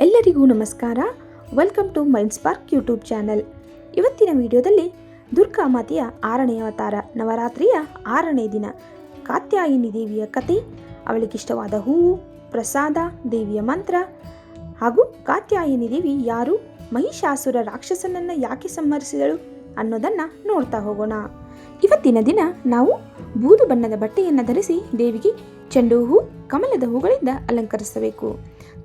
ಎಲ್ಲರಿಗೂ ನಮಸ್ಕಾರ. Welcome to Mind Spark YouTube channel. ಇವತ್ತಿನ ವಿಡಿಯೋದಲ್ಲಿ ದುರ್ಗಾ ಮಾತೆಯ 6ನೇ ಅವತಾರ, ನವರಾತ್ರಿಯ 6ನೇ ದಿನ, ಕಾತ್ಯಾಯಿನಿ ದೇವಿಯ ಕತೆ, ಅವಳಿಗಿಷ್ಟವಾದ ಹೂವು, ಪ್ರಸಾದ, ದೇವಿಯ ಮಂತ್ರ ಹಾಗೂ ಕಾತ್ಯಾಯಿನಿ ದೇವಿ ಯಾರು, ಮಹಿಷಾಸುರ ರಾಕ್ಷಸನನ್ನು ಯಾಕೆ ಸಂಹರಿಸಿದಳು ಅನ್ನೋದನ್ನು ನೋಡ್ತಾ ಹೋಗೋಣ. ಇವತ್ತಿನ ದಿನ ನಾವು ಬೂದು ಬಣ್ಣದ ಬಟ್ಟೆಯನ್ನು ಧರಿಸಿ ದೇವಿಗೆ ಚೆಂಡು ಹೂ, ಕಮಲದ ಹೂಗಳಿಂದ ಅಲಂಕರಿಸಬೇಕು.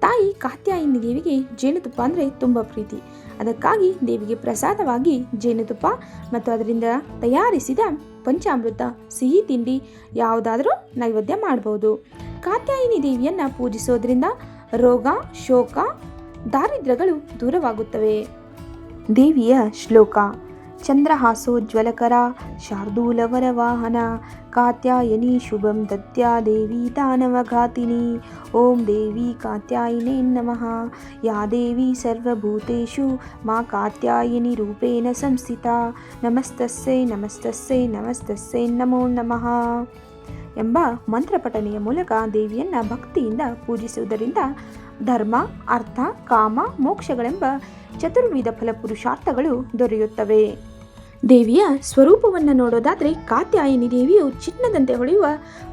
ತಾಯಿ ಕಾತ್ಯಾಯಿನಿ ದೇವಿಗೆ ಜೇನುತುಪ್ಪ ಅಂದರೆ ತುಂಬ ಪ್ರೀತಿ. ಅದಕ್ಕಾಗಿ ದೇವಿಗೆ ಪ್ರಸಾದವಾಗಿ ಜೇನುತುಪ್ಪ ಮತ್ತು ಅದರಿಂದ ತಯಾರಿಸಿದ ಪಂಚಾಮೃತ, ಸಿಹಿ ತಿಂಡಿ ಯಾವುದಾದರೂ ನೈವೇದ್ಯ ಮಾಡಬಹುದು. ಕಾತ್ಯಾಯಿನಿ ದೇವಿಯನ್ನು ಪೂಜಿಸೋದ್ರಿಂದ ರೋಗ, ಶೋಕ, ದಾರಿದ್ರ್ಯಗಳು ದೂರವಾಗುತ್ತವೆ. ದೇವಿಯ ಶ್ಲೋಕ: ಚಂದ್ರಹಾಸೋಜ್ವಲಕರ ಶಾರ್ದೂಲವರ ವಾಹನ ಕಾತ್ಯಾಯನಿ ಶುಭಂ ದತ್ಯಾ ದೇವಿ ದಾನವಘಾತಿನಿ. ಓಂ ದೇವಿ ಕಾತ್ಯಾಯಿನೇ ನಮಃ. ಯಾ ದೇವಿ ಸರ್ವಭೂತೇಷು ಮಾ ಕಾತ್ಯಾಯಿನಿ ರೂಪೇಣ ಸಂಸ್ಥಿತಾ. ನಮಸ್ತಸ್ಸೈ ನಮಸ್ತಸ್ಸೈ ನಮಸ್ತಸ್ಸೈ ನಮೋ ನಮಃ ಎಂಬ ಮಂತ್ರಪಠನೆಯ ಮೂಲಕ ದೇವಿಯನ್ನು ಭಕ್ತಿಯಿಂದ ಪೂಜಿಸುವುದರಿಂದ ಧರ್ಮ, ಅರ್ಥ, ಕಾಮ, ಮೋಕ್ಷಗಳೆಂಬ ಚತುರ್ವಿಧ ಫಲಪುರುಷಾರ್ಥಗಳು ದೊರೆಯುತ್ತವೆ. ದೇವಿಯ ಸ್ವರೂಪವನ್ನು ನೋಡೋದಾದರೆ ಕಾತ್ಯಾಯಿನಿ ದೇವಿಯು ಚಿನ್ನದಂತೆ ಹೊಳೆಯುವ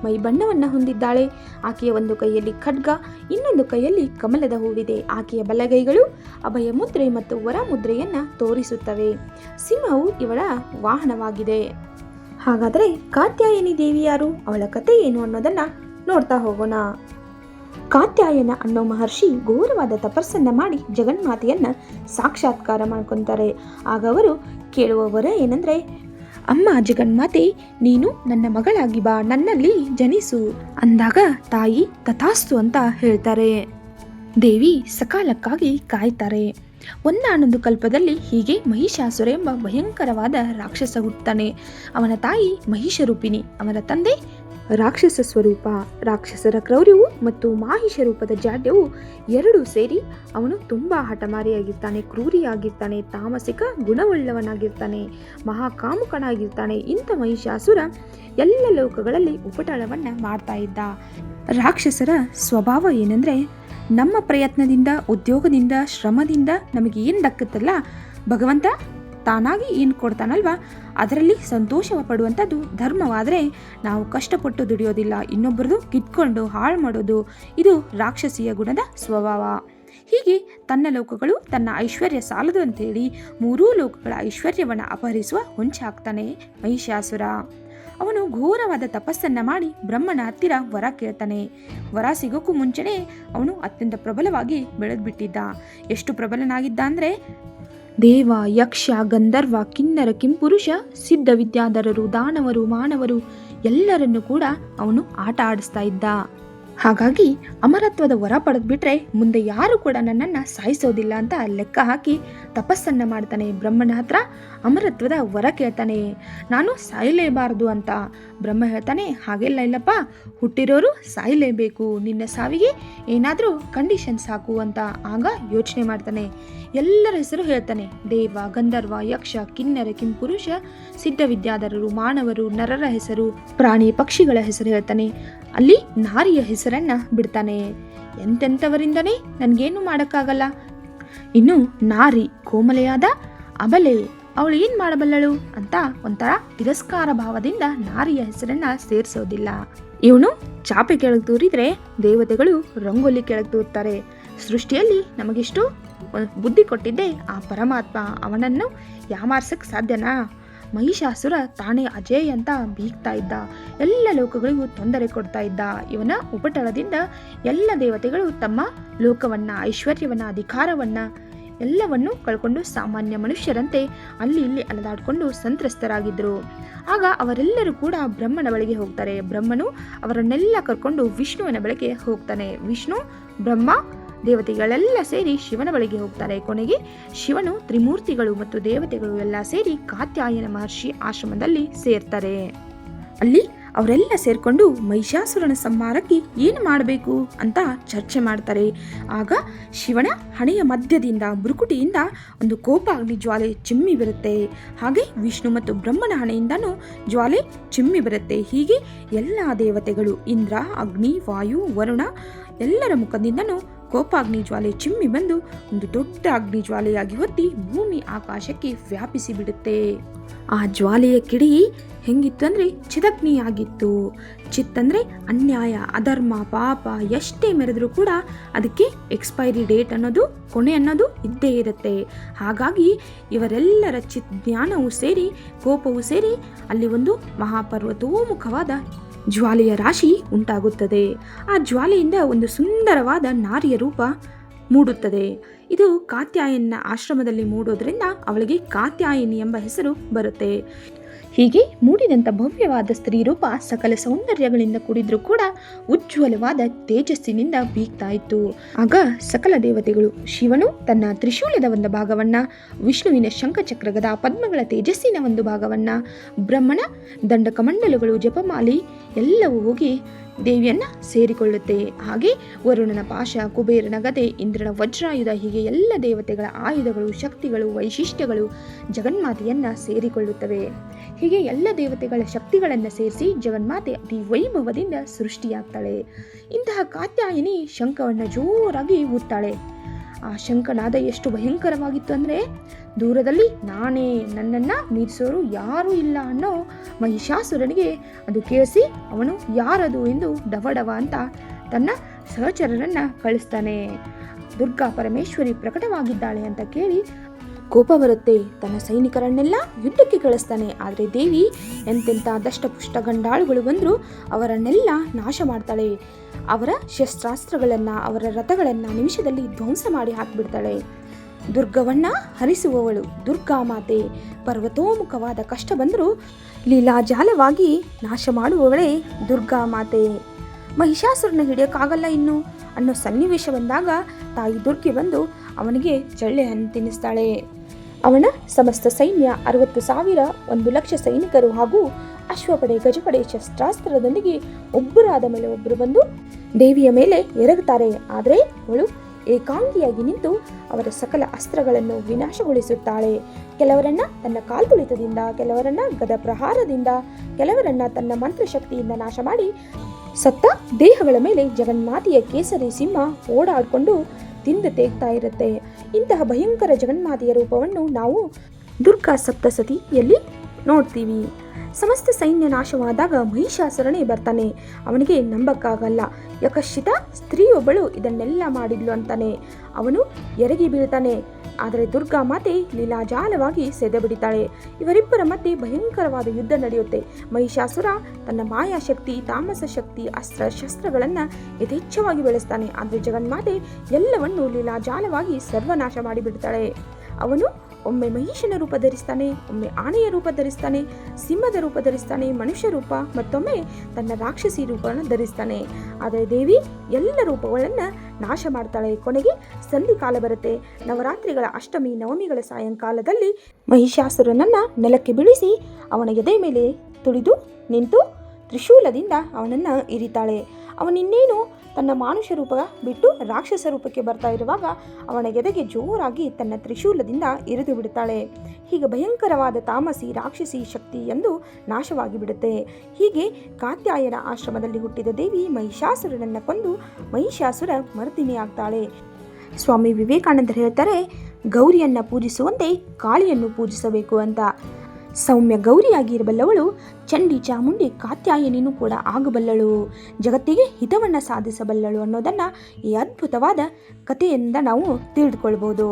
ಮೈಬಣ್ಣವನ್ನು ಹೊಂದಿದ್ದಾಳೆ. ಆಕೆಯ ಒಂದು ಕೈಯಲ್ಲಿ ಖಡ್ಗ, ಇನ್ನೊಂದು ಕೈಯಲ್ಲಿ ಕಮಲದ ಹೂವಿದೆ. ಆಕೆಯ ಬಲಗೈಗಳು ಅಭಯ ಮುದ್ರೆ ಮತ್ತು ವರ ಮುದ್ರೆಯನ್ನು ತೋರಿಸುತ್ತವೆ. ಸಿಂಹವು ಇವಳ ವಾಹನವಾಗಿದೆ. ಹಾಗಾದರೆ ಕಾತ್ಯಾಯಿನಿ ದೇವಿ ಯಾರು, ಅವಳ ಕಥೆ ಏನು ಅನ್ನೋದನ್ನು ನೋಡ್ತಾ ಹೋಗೋಣ. ಕಾತ್ಯಾಯನ ಅನ್ನೋ ಮಹರ್ಷಿ ಘೋರವಾದ ತಪಸ್ಸನ್ನ ಮಾಡಿ ಜಗನ್ಮಾತೆಯನ್ನ ಸಾಕ್ಷಾತ್ಕಾರ ಮಾಡ್ಕೊತಾರೆ. ಆಗ ಅವರು ಕೇಳುವ ವರ ಏನಂದ್ರೆ, ಅಮ್ಮ ಜಗನ್ಮಾತೆ, ನೀನು ನನ್ನ ಮಗಳಾಗಿ ಬಾ, ನನ್ನಲ್ಲಿ ಜನಿಸು ಅಂದಾಗ ತಾಯಿ ತಥಾಸ್ತು ಅಂತ ಹೇಳ್ತಾರೆ. ದೇವಿ ಸಕಾಲಕ್ಕಾಗಿ ಕಾಯ್ತಾರೆ. ಒಂದಾನೊಂದು ಕಲ್ಪದಲ್ಲಿ ಹೀಗೆ ಮಹಿಷಾಸುರ ಎಂಬ ಭಯಂಕರವಾದ ರಾಕ್ಷಸ ಹುಟ್ಟುತ್ತಾನೆ. ಅವನ ತಾಯಿ ಮಹಿಷರೂಪಿಣಿ, ಅವನ ತಂದೆ ರಾಕ್ಷಸ ಸ್ವರೂಪ. ರಾಕ್ಷಸರ ಕ್ರೌರ್ಯವು ಮತ್ತು ಮಾಹಿಷ ರೂಪದ ಜಾಡ್ಯವು ಎರಡೂ ಸೇರಿ ಅವನು ತುಂಬ ಹಠಮಾರಿಯಾಗಿರ್ತಾನೆ, ಕ್ರೂರಿಯಾಗಿರ್ತಾನೆ, ತಾಮಸಿಕ ಗುಣವುಳ್ಳವನಾಗಿರ್ತಾನೆ, ಮಹಾಕಾಮುಕನಾಗಿರ್ತಾನೆ. ಇಂಥ ಮಹಿಷಾಸುರ ಎಲ್ಲ ಲೋಕಗಳಲ್ಲಿ ಉಪಟಳವನ್ನು ಮಾಡ್ತಾ ಇದ್ದ. ರಾಕ್ಷಸರ ಸ್ವಭಾವ ಏನಂದರೆ, ನಮ್ಮ ಪ್ರಯತ್ನದಿಂದ, ಉದ್ಯೋಗದಿಂದ, ಶ್ರಮದಿಂದ ನಮಗೆ ಏನು ದಕ್ಕತ್ತಲ್ಲ, ಭಗವಂತ ತಾನಾಗಿ ಏನು ಕೊಡ್ತಾನಲ್ವ ಅದರಲ್ಲಿ ಸಂತೋಷ ಪಡುವಂಥದ್ದು ಧರ್ಮವಾದರೆ ನಾವು ಕಷ್ಟಪಟ್ಟು ದುಡಿಯೋದಿಲ್ಲ, ಇನ್ನೊಬ್ಬರದು ಕಿತ್ಕೊಂಡು ಹಾಳು ಮಾಡೋದು, ಇದು ರಾಕ್ಷಸಿಯ ಗುಣದ ಸ್ವಭಾವ. ಹೀಗೆ ತನ್ನ ಲೋಕಗಳು ತನ್ನ ಐಶ್ವರ್ಯ ಸಾಲದು ಅಂತೇಳಿ ಮೂರೂ ಲೋಕಗಳ ಐಶ್ವರ್ಯವನ್ನು ಅಪಹರಿಸುವ ಹೊಂಚೆ ಹಾಕ್ತಾನೆ ಮಹಿಷಾಸುರ. ಅವನು ಘೋರವಾದ ತಪಸ್ಸನ್ನು ಮಾಡಿ ಬ್ರಹ್ಮನ ಹತ್ತಿರ ವರ ಕೇಳ್ತಾನೆ. ವರ ಸಿಗೋಕ್ಕೂ ಮುಂಚೆನೇ ಅವನು ಅತ್ಯಂತ ಪ್ರಬಲವಾಗಿ ಬೆಳೆದ್ಬಿಟ್ಟಿದ್ದ. ಎಷ್ಟು ಪ್ರಬಲನಾಗಿದ್ದ ಅಂದರೆ, ದೇವ, ಯಕ್ಷ, ಗಂಧರ್ವ, ಕಿನ್ನರ, ಕಿಂಪುರುಷ, ಸಿದ್ಧ ವಿದ್ಯಾಧರರು, ದಾನವರು, ಮಾನವರು ಎಲ್ಲರನ್ನೂ ಕೂಡ ಅವನು ಆಟ ಆಡಿಸ್ತಾ ಇದ್ದ. ಹಾಗಾಗಿ ಅಮರತ್ವದ ವರ ಪಡೆದ್ಬಿಟ್ರೆ ಮುಂದೆ ಯಾರು ಕೂಡ ನನ್ನನ್ನು ಸಾಯಿಸೋದಿಲ್ಲ ಅಂತ ಲೆಕ್ಕ ಹಾಕಿ ತಪಸ್ಸನ್ನು ಮಾಡ್ತಾನೆ. ಬ್ರಹ್ಮನ ಹತ್ರ ಅಮರತ್ವದ ವರ ಕೇಳ್ತಾನೆ. ನಾನು ಸಾಯಲೇಬಾರದು ಅಂತ. ಬ್ರಹ್ಮ ಹೇಳ್ತಾನೆ, ಹಾಗೆಲ್ಲ ಇಲ್ಲಪ್ಪ, ಹುಟ್ಟಿರೋರು ಸಾಯಲೇಬೇಕು, ನಿನ್ನ ಸಾವಿಗೆ ಏನಾದರೂ ಕಂಡೀಷನ್ಸ್ ಹಾಕು ಅಂತ. ಆಗ ಯೋಚನೆ ಮಾಡ್ತಾನೆ. ಎಲ್ಲರ ಹೆಸರು ಹೇಳ್ತಾನೆ. ದೇವ, ಗಂಧರ್ವ, ಯಕ್ಷ, ಕಿನ್ನರ, ಕಿಂಪುರುಷ, ಸಿದ್ಧ ವಿದ್ಯಾಧರರು, ಮಾನವರು, ನರರ ಹೆಸರು, ಪ್ರಾಣಿ ಪಕ್ಷಿಗಳ ಹೆಸರು ಹೇಳ್ತಾನೆ. ಅಲ್ಲಿ ನಾರಿಯ ಹೆಸರನ್ನ ಬಿಡ್ತಾನೆ. ಎಂತೆಂಥವರಿಂದನೇ ನನಗೇನು ಮಾಡೋಕ್ಕಾಗಲ್ಲ, ಇನ್ನು ನಾರಿ ಕೋಮಲೆಯಾದ ಅಬಲೆ, ಅವಳು ಏನು ಮಾಡಬಲ್ಲಳು ಅಂತ ಒಂಥರ ತಿರಸ್ಕಾರ ಭಾವದಿಂದ ನಾರಿಯ ಹೆಸರನ್ನ ಸೇರಿಸೋದಿಲ್ಲ. ಇವನು ಚಾಪೆ ಕೆಳಗೆ ತೂರಿದ್ರೆ ದೇವತೆಗಳು ರಂಗೋಲಿ ಕೆಳಗೆ ತೂರ್ತಾರೆ. ಸೃಷ್ಟಿಯಲ್ಲಿ ನಮಗಿಷ್ಟು ಬುದ್ಧಿ ಕೊಟ್ಟಿದ್ದೆ ಆ ಪರಮಾತ್ಮ, ಅವನನ್ನು ಯಾಮಾರ್ಸಕ್ಕೆ ಸಾಧ್ಯನಾ? ಮಹಿಷಾಸುರ ತಾನೇ ಅಜೇಯ ಅಂತ ಬೀಗ್ತಾ ಇದ್ದ. ಎಲ್ಲ ಲೋಕಗಳಿಗೂ ತೊಂದರೆ ಕೊಡ್ತಾ ಇದ್ದ. ಇವನ ಉಪಟಳದಿಂದ ಎಲ್ಲ ದೇವತೆಗಳು ತಮ್ಮ ಲೋಕವನ್ನ, ಐಶ್ವರ್ಯವನ್ನ, ಅಧಿಕಾರವನ್ನ ಎಲ್ಲವನ್ನೂ ಕಳ್ಕೊಂಡು ಸಾಮಾನ್ಯ ಮನುಷ್ಯರಂತೆ ಅಲ್ಲಿ ಇಲ್ಲಿ ಅಲೆದಾಡಿಕೊಂಡು ಸಂತ್ರಸ್ತರಾಗಿದ್ದರು. ಆಗ ಅವರೆಲ್ಲರೂ ಕೂಡ ಬ್ರಹ್ಮನ ಬಳಿಗೆ ಹೋಗ್ತಾರೆ. ಬ್ರಹ್ಮನು ಅವರನ್ನೆಲ್ಲ ಕರ್ಕೊಂಡು ವಿಷ್ಣುವಿನ ಬಳಿಗೆ ಹೋಗ್ತಾನೆ. ವಿಷ್ಣು, ಬ್ರಹ್ಮ, ದೇವತೆಗಳೆಲ್ಲ ಸೇರಿ ಶಿವನ ಬಳಿಗೆ ಹೋಗ್ತಾರೆ. ಕೊನೆಗೆ ಶಿವನು, ತ್ರಿಮೂರ್ತಿಗಳು ಮತ್ತು ದೇವತೆಗಳು ಎಲ್ಲ ಸೇರಿ ಕಾತ್ಯಾಯನ ಮಹರ್ಷಿ ಆಶ್ರಮದಲ್ಲಿ ಸೇರ್ತಾರೆ. ಅಲ್ಲಿ ಅವರೆಲ್ಲ ಸೇರ್ಕೊಂಡು ಮಹಿಷಾಸುರನ ಸಂಹಾರಕ್ಕೆ ಏನು ಮಾಡಬೇಕು ಅಂತ ಚರ್ಚೆ ಮಾಡ್ತಾರೆ. ಆಗ ಶಿವನ ಹಣೆಯ ಮಧ್ಯದಿಂದ, ಬುರುಕುಟಿಯಿಂದ ಒಂದು ಕೋಪಾಗ್ನಿ ಜ್ವಾಲೆ ಚಿಮ್ಮಿ ಬರುತ್ತೆ. ಹಾಗೆ ವಿಷ್ಣು ಮತ್ತು ಬ್ರಹ್ಮನ ಹಣೆಯಿಂದನೂ ಜ್ವಾಲೆ ಚಿಮ್ಮಿ ಬರುತ್ತೆ. ಹೀಗೆ ಎಲ್ಲ ದೇವತೆಗಳು, ಇಂದ್ರ, ಅಗ್ನಿ, ವಾಯು, ವರುಣ ಎಲ್ಲರ ಮುಖದಿಂದನೂ ಕೋಪಾಗ್ನಿ ಜ್ವಾಲೆ ಚಿಮ್ಮಿ ಬಂದು ಒಂದು ದೊಡ್ಡ ಅಗ್ನಿ ಜ್ವಾಲೆಯಾಗಿ ಹೊತ್ತಿ ಭೂಮಿ ಆಕಾಶಕ್ಕೆ ವ್ಯಾಪಿಸಿ ಬಿಡುತ್ತೆ. ಆ ಜ್ವಾಲೆಯ ಕಿಡಿ ಹೆಂಗಿತ್ತು ಅಂದರೆ ಚಿದಗ್ನಿಯಾಗಿತ್ತು. ಚಿತ್ತಂದರೆ ಅನ್ಯಾಯ, ಅಧರ್ಮ, ಪಾಪ ಎಷ್ಟೇ ಮೆರೆದರೂ ಕೂಡ ಅದಕ್ಕೆ ಎಕ್ಸ್ಪೈರಿ ಡೇಟ್ ಅನ್ನೋದು, ಕೊನೆ ಅನ್ನೋದು ಇದ್ದೇ ಇರುತ್ತೆ. ಹಾಗಾಗಿ ಇವರೆಲ್ಲರ ಜ್ಞಾನವೂ ಸೇರಿ ಕೋಪವೂ ಸೇರಿ ಅಲ್ಲಿ ಒಂದು ಮಹಾಪರ್ವತೋಮುಖವಾದ ಜ್ವಾಲೆಯ ರಾಶಿ ಉಂಟಾಗುತ್ತದೆ. ಆ ಜ್ವಾಲೆಯಿಂದ ಒಂದು ಸುಂದರವಾದ ನಾರಿಯ ರೂಪ ಮೂಡುತ್ತದೆ. ಇದು ಕಾತ್ಯಾಯನ ಆಶ್ರಮದಲ್ಲಿ ಮೂಡೋದ್ರಿಂದ ಅವಳಿಗೆ ಕಾತ್ಯಾಯಿನಿ ಎಂಬ ಹೆಸರು ಬರುತ್ತೆ. ಹೀಗೆ ಮೂಡಿದಂಥ ಭವ್ಯವಾದ ಸ್ತ್ರೀ ರೂಪ ಸಕಲ ಸೌಂದರ್ಯಗಳಿಂದ ಕೂಡಿದ್ರೂ ಕೂಡ ಉಜ್ವಲವಾದ ತೇಜಸ್ಸಿನಿಂದ ಬೀಗ್ತಾ ಇತ್ತು. ಆಗ ಸಕಲ ದೇವತೆಗಳು, ಶಿವನು ತನ್ನ ತ್ರಿಶೂಲದ ಒಂದು ಭಾಗವನ್ನ, ವಿಷ್ಣುವಿನ ಶಂಖಚಕ್ರ ಗದಾ ಪದ್ಮಗಳ ತೇಜಸ್ಸಿನ ಒಂದು ಭಾಗವನ್ನ, ಬ್ರಹ್ಮನ ದಂಡಕಮಂಡಲಗಳು, ಜಪಮಾಲಿ ಎಲ್ಲವೂ ಹೋಗಿ ದೇವಿಯನ್ನ ಸೇರಿಕೊಳ್ಳುತ್ತೆ. ಹಾಗೆ ವರುಣನ ಪಾಶ, ಕುಬೇರನ ಗದೆ, ಇಂದ್ರನ ವಜ್ರಾಯುಧ, ಹೀಗೆ ಎಲ್ಲ ದೇವತೆಗಳ ಆಯುಧಗಳು, ಶಕ್ತಿಗಳು, ವೈಶಿಷ್ಟ್ಯಗಳು ಜಗನ್ಮಾತೆಯನ್ನ ಸೇರಿಕೊಳ್ಳುತ್ತವೆ. ಹೀಗೆ ಎಲ್ಲ ದೇವತೆಗಳ ಶಕ್ತಿಗಳನ್ನು ಸೇರಿಸಿ ಜಗನ್ಮಾತೆ ಅತಿ ವೈಭವದಿಂದ ಸೃಷ್ಟಿಯಾಗ್ತಾಳೆ. ಇಂತಹ ಕಾತ್ಯಾಯಿನಿ ಶಂಖವನ್ನು ಜೋರಾಗಿ ಊದ್ತಾಳೆ. ಆ ಶಂಖನಾದ ಎಷ್ಟು ಭಯಂಕರವಾಗಿತ್ತು ಅಂದರೆ, ದೂರದಲ್ಲಿ ನಾನೇ, ನನ್ನನ್ನು ಮೀರಿಸೋರು ಯಾರೂ ಇಲ್ಲ ಅನ್ನೋ ಮಹಿಷಾಸುರನಿಗೆ ಅದು ಕೇಳಿಸಿ ಅವನು ಯಾರದು ಎಂದು ಡವಡವ ಅಂತ ತನ್ನ ಸಹಚರರನ್ನು ಕಳಿಸ್ತಾನೆ. ದುರ್ಗಾ ಪರಮೇಶ್ವರಿ ಪ್ರಕಟವಾಗಿದ್ದಾಳೆ ಅಂತ ಕೇಳಿ ಕೋಪ ಬರುತ್ತೆ. ತನ್ನ ಸೈನಿಕರನ್ನೆಲ್ಲ ಯುದ್ಧಕ್ಕೆ ಕಳಿಸ್ತಾನೆ. ಆದರೆ ದೇವಿ ಎಂತೆಂಥ ದಷ್ಟಪುಷ್ಟ ಗಂಡಾಳುಗಳು ಬಂದರೂ ಅವರನ್ನೆಲ್ಲ ನಾಶ ಮಾಡ್ತಾಳೆ. ಅವರ ಶಸ್ತ್ರಾಸ್ತ್ರಗಳನ್ನು, ಅವರ ರಥಗಳನ್ನು ನಿಮಿಷದಲ್ಲಿ ಧ್ವಂಸ ಮಾಡಿ ಹಾಕಿಬಿಡ್ತಾಳೆ. ದುರ್ಗವನ್ನ ಹರಿಸುವವಳು ದುರ್ಗಾ ಮಾತೆ. ಪರ್ವತೋಮುಖವಾದ ಕಷ್ಟ ಬಂದರೂ ಲೀಲಾಜಾಲವಾಗಿ ನಾಶ ಮಾಡುವವಳೇ ದುರ್ಗಾ ಮಾತೆ. ಮಹಿಷಾಸುರನ ಹಿಡಿಯೋಕ್ಕಾಗಲ್ಲ ಇನ್ನು ಅನ್ನೋ ಸನ್ನಿವೇಶ ಬಂದಾಗ ತಾಯಿ ದುರ್ಗೆ ಬಂದು ಅವನಿಗೆ ಜಳ್ಳೆ ಹಣ್ಣು ತಿನ್ನಿಸ್ತಾಳೆ. ಅವನ ಸಮಸ್ತ ಸೈನ್ಯ 60,000, 1,00,000 ಸೈನಿಕರು ಹಾಗೂ ಅಶ್ವಪಡೆ, ಗಜಪಡೆ, ಶಸ್ತ್ರಾಸ್ತ್ರದೊಂದಿಗೆ ಒಬ್ಬರಾದ ಮೇಲೆ ಒಬ್ಬರು ಬಂದು ದೇವಿಯ ಮೇಲೆ ಎರಗುತ್ತಾರೆ. ಆದರೆ ಅವಳು ಏಕಾಂಗಿಯಾಗಿ ನಿಂತು ಅವರ ಸಕಲ ಅಸ್ತ್ರಗಳನ್ನು ವಿನಾಶಗೊಳಿಸುತ್ತಾಳೆ. ಕೆಲವರನ್ನ ತನ್ನ ಕಾಲ್ತುಳಿತದಿಂದ, ಕೆಲವರನ್ನ ಗದ ಪ್ರಹಾರದಿಂದ, ಕೆಲವರನ್ನ ತನ್ನ ಮಂತ್ರಶಕ್ತಿಯಿಂದ ನಾಶ ಮಾಡಿ ಸತ್ತ ದೇಹಗಳ ಮೇಲೆ ಜಗನ್ಮಾತೆಯ ಕೇಸರಿ ಸಿಂಹ ಓಡಾಡಿಕೊಂಡು ತಿಂದು ತೇಗ್ತಾ ಇರುತ್ತೆ. ಇಂತಹ ಭಯಂಕರ ಜಗನ್ಮಾತೆಯ ರೂಪವನ್ನು ನಾವು ದುರ್ಗಾ ಸಪ್ತಸತಿಯಲ್ಲಿ ನೋಡ್ತೀವಿ. ಸಮಸ್ತ ಸೈನ್ಯ ನಾಶವಾದಾಗ ಮಹಿಷಾಸುರನೇ ಬರ್ತಾನೆ. ಅವನಿಗೆ ನಂಬಕ್ಕಾಗಲ್ಲ. ಯಕಶ್ಚಿತ ಸ್ತ್ರೀಯೊಬ್ಬಳು ಇದನ್ನೆಲ್ಲ ಮಾಡಿದ್ಲು ಅಂತಾನೆ. ಅವನು ಎರಗಿ ಬೀಳ್ತಾನೆ. ಆದರೆ ದುರ್ಗಾ ಮಾತೆ ಲೀಲಾಜಾಲವಾಗಿ ಸೆದೆಬಿಡಿತಾಳೆ. ಇವರಿಬ್ಬರ ಮಧ್ಯೆ ಭಯಂಕರವಾದ ಯುದ್ಧ ನಡೆಯುತ್ತೆ. ಮಹಿಷಾಸುರ ತನ್ನ ಮಾಯಾಶಕ್ತಿ, ತಾಮಸ ಶಕ್ತಿ, ಅಸ್ತ್ರ ಶಸ್ತ್ರಗಳನ್ನು ಯಥೇಚ್ಛವಾಗಿ ಬೆಳೆಸ್ತಾನೆ. ಆದರೆ ಜಗನ್ಮಾತೆ ಎಲ್ಲವನ್ನೂ ಲೀಲಾಜಾಲವಾಗಿ ಸರ್ವನಾಶ ಮಾಡಿಬಿಡ್ತಾಳೆ. ಅವನು ಒಮ್ಮೆ ಮಹಿಷನ ರೂಪ ಧರಿಸ್ತಾನೆ, ಒಮ್ಮೆ ಆನೆಯ ರೂಪ ಧರಿಸ್ತಾನೆ, ಸಿಂಹದ ರೂಪ ಧರಿಸ್ತಾನೆ, ಮನುಷ್ಯ ರೂಪ, ಮತ್ತೊಮ್ಮೆ ತನ್ನ ರಾಕ್ಷಸಿ ರೂಪವನ್ನು ಧರಿಸ್ತಾನೆ. ಆದರೆ ದೇವಿ ಎಲ್ಲ ರೂಪಗಳನ್ನು ನಾಶ ಮಾಡ್ತಾಳೆ. ಕೊನೆಗೆ ಸಂಧಿಕಾಲ ಬರುತ್ತೆ. ನವರಾತ್ರಿಗಳ ಅಷ್ಟಮಿ, ನವಮಿಗಳ ಸಾಯಂಕಾಲದಲ್ಲಿ ಮಹಿಷಾಸುರನನ್ನು ನೆಲಕ್ಕೆ ಬೀಳಿಸಿ ಅವನ ಎದೆ ಮೇಲೆ ತುಳಿದು ನಿಂತು ತ್ರಿಶೂಲದಿಂದ ಅವನನ್ನು ಇರಿತಾಳೆ. ಅವನಿನ್ನೇನು ತನ್ನ ಮಾನುಷ ರೂಪ ಬಿಟ್ಟು ರಾಕ್ಷಸ ರೂಪಕ್ಕೆ ಬರ್ತಾ ಇರುವಾಗ ಅವನ ಎದೆಗೆ ಜೋರಾಗಿ ತನ್ನ ತ್ರಿಶೂಲದಿಂದ ಇರಿದು ಬಿಡುತ್ತಾಳೆ. ಹೀಗೆ ಭಯಂಕರವಾದ ತಾಮಸಿ, ರಾಕ್ಷಸಿ ಶಕ್ತಿ ಎಂದು ನಾಶವಾಗಿ ಬಿಡುತ್ತೆ. ಹೀಗೆ ಕಾತ್ಯಾಯನ ಆಶ್ರಮದಲ್ಲಿ ಹುಟ್ಟಿದ ದೇವಿ ಮಹಿಷಾಸುರನನ್ನು ಕೊಂದು ಮಹಿಷಾಸುರ ಮರ್ದಿನಿಯಾಗ್ತಾಳೆ. ಸ್ವಾಮಿ ವಿವೇಕಾನಂದರು ಹೇಳ್ತಾರೆ, ಗೌರಿಯನ್ನು ಪೂಜಿಸುವಂತೆ ಕಾಳಿಯನ್ನು ಪೂಜಿಸಬೇಕು ಅಂತ. ಸೌಮ್ಯ ಗೌರಿಯಾಗಿರಬಲ್ಲವಳು ಚಂಡಿ, ಚಾಮುಂಡಿ, ಕಾತ್ಯಾಯನಿನೂ ಕೂಡ ಆಗಬಲ್ಲಳು. ಜಗತ್ತಿಗೆ ಹಿತವನ್ನು ಸಾಧಿಸಬಲ್ಲಳು ಅನ್ನೋದನ್ನು ಈ ಅದ್ಭುತವಾದ ಕಥೆಯಿಂದ ನಾವು ತಿಳಿದುಕೊಳ್ಬೋದು.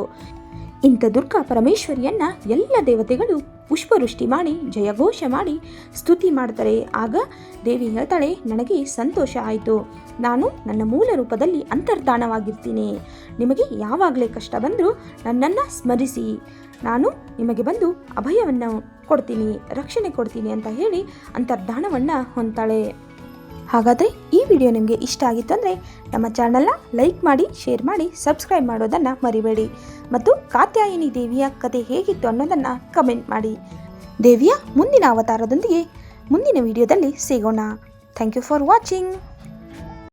ಇಂಥ ದುರ್ಗಾ ಪರಮೇಶ್ವರಿಯನ್ನು ಎಲ್ಲ ದೇವತೆಗಳು ಪುಷ್ಪವೃಷ್ಟಿ ಮಾಡಿ ಜಯಘೋಷ ಮಾಡಿ ಸ್ತುತಿ ಮಾಡ್ತಾರೆ. ಆಗ ದೇವಿ ಹೇಳ್ತಾಳೆ, ನನಗೆ ಸಂತೋಷ ಆಯಿತು. ನಾನು ನನ್ನ ಮೂಲ ರೂಪದಲ್ಲಿ ಅಂತರ್ಧಾನವಾಗಿರ್ತೀನಿ. ನಿಮಗೆ ಯಾವಾಗಲೇ ಕಷ್ಟ ಬಂದರೂ ನನ್ನನ್ನು ಸ್ಮರಿಸಿ, ನಾನು ನಿಮಗೆ ಬಂದು ಅಭಯವನ್ನು ಕೊಡ್ತೀನಿ, ರಕ್ಷಣೆ ಕೊಡ್ತೀನಿ ಅಂತ ಹೇಳಿ ಅಂತರ್ಧಾನವನ್ನು ಹೊಂದ್ತಾಳೆ. ಹಾಗಾದರೆ ಈ ವಿಡಿಯೋ ನಿಮಗೆ ಇಷ್ಟ ಆಗಿತ್ತು ಅಂದರೆ ನಮ್ಮ ಚಾನಲ್ನ ಲೈಕ್ ಮಾಡಿ, ಶೇರ್ ಮಾಡಿ, ಸಬ್ಸ್ಕ್ರೈಬ್ ಮಾಡೋದನ್ನು ಮರಿಬೇಡಿ. ಮತ್ತು ಕಾತ್ಯಾಯಿನಿ ದೇವಿಯ ಕತೆ ಹೇಗಿತ್ತು ಅನ್ನೋದನ್ನು ಕಮೆಂಟ್ ಮಾಡಿ. ದೇವಿಯ ಮುಂದಿನ ಅವತಾರದೊಂದಿಗೆ ಮುಂದಿನ ವಿಡಿಯೋದಲ್ಲಿ ಸಿಗೋಣ. Thank you for watching.